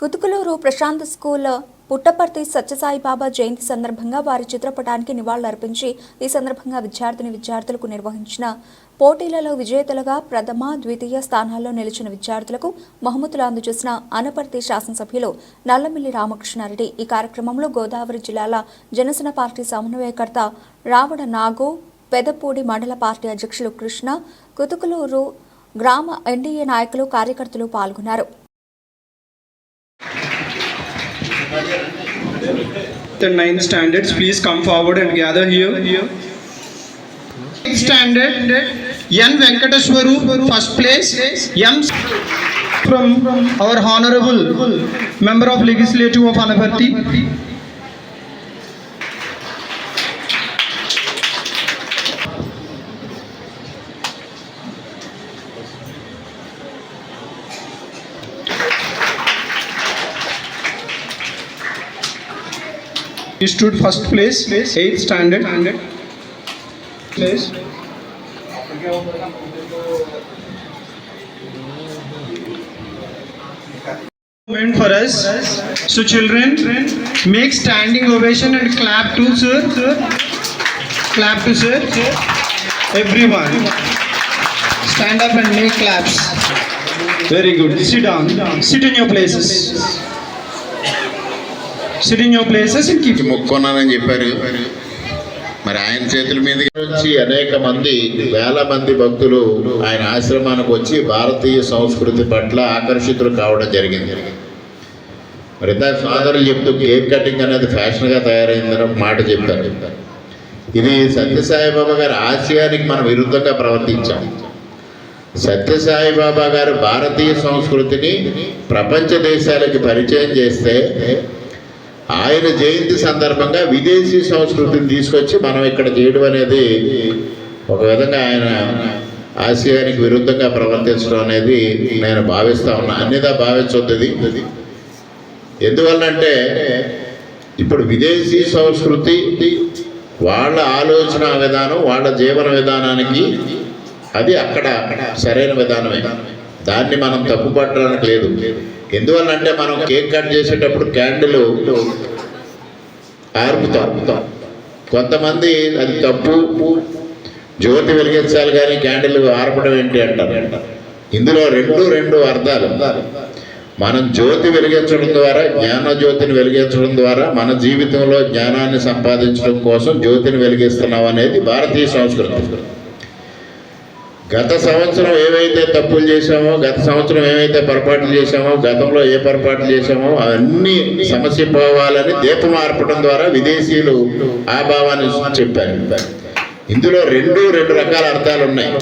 Kutukuluru Prashanth school Puttaparthi Sathya Sai Baba జయంతి సందర్భంగా వారి చిత్రపటానికి నివాళులర్పించి ఈ సందర్భంగా విద్యార్థులకు నిర్వహించిన పోటీలలో విజేతలుగా ప్రథమ, ద్వితీయ స్థానాల్లో నిలిచిన విద్యార్థులకు బహుమతులు అందజేసిన అనపర్తి శాసనసభ్యులు నల్లమిల్లి రామకృష్ణారెడ్డి. ఈ కార్యక్రమంలో గోదావరి జిల్లాల జనసేన పార్టీ సమన్వయకర్త రావణ నాగు, పెదపూడి మండల పార్టీ అధ్యక్షులు కృష్ణ, కుతుకులూరు గ్రామ ఎన్డీఏ నాయకులు, కార్యకర్తలు పాల్గొన్నారు. The 9th standards, please come forward and gather here. 8th standard, N. Venkateswaru, first place. M. From our honorable member of Legislative of Anaparthi. He stood first place, 8th standard. Place. Moment for us. So children, make standing ovation and clap to sir. Clap to sir. Everyone, stand up and make claps. Very good. Sit down. Sit in your places. మొక్కున్నానని చెప్పారు. మరి ఆయన చేతుల మీద నుంచి అనేక మంది, వేల మంది భక్తులు ఆయన ఆశ్రమానికి వచ్చి భారతీయ సంస్కృతి పట్ల ఆకర్షితులు కావడం జరిగింది. మరి ఇందాక సోదరులు చెప్తూ కేక్ కటింగ్ అనేది ఫ్యాషన్గా తయారైందని ఒక మాట చెప్పారు. ఇది సత్యసాయిబాబా గారి ఆశయానికి మనం విరుద్ధంగా ప్రవర్తించాం. సత్యసాయిబాబా గారు భారతీయ సంస్కృతిని ప్రపంచ దేశాలకి పరిచయం చేస్తే ఆయన జయంతి సందర్భంగా విదేశీ సంస్కృతిని తీసుకొచ్చి మనం ఇక్కడ చేయడం అనేది ఒక విధంగా ఆయన ఆశయానికి విరుద్ధంగా ప్రవర్తించడం అనేది నేను భావిస్తా ఉన్నా. అన్నిదా భావించొద్దు. ఎందువల్లంటే ఇప్పుడు విదేశీ సంస్కృతి వాళ్ళ ఆలోచన విధానం, వాళ్ళ జీవన విధానానికి అది అక్కడ సరైన విధానమే. దాన్ని మనం తప్పుపట్టడానికి లేదు. ఎందువల్లంటే మనం కేక్ కట్ చేసేటప్పుడు క్యాండిల్ ఆర్పుతాం. కొంతమంది అది తప్పు, జ్యోతి వెలిగించాలి కానీ క్యాండిల్ ఆర్పడం ఏంటి అంటారు. ఇందులో రెండు అర్థాలు. మనం జ్యోతి వెలిగించడం ద్వారా, జ్ఞాన జ్యోతిని వెలిగించడం ద్వారా మన జీవితంలో జ్ఞానాన్ని సంపాదించడం కోసం జ్యోతిని వెలిగిస్తున్నాం అనేది భారతీయ సంస్కృతి. గత సంవత్సరం ఏవైతే తప్పులు చేశామో, గత సంవత్సరం ఏవైతే పొరపాట్లు చేశామో, గతంలో ఏ పొరపాట్లు చేశామో అవన్నీ సమసిపోవాలని దీపం ఆర్పడం ద్వారా విదేశీయులు ఆ భావాన్ని చెప్పారు. ఇందులో రెండు రకాల అర్థాలు ఉన్నాయి.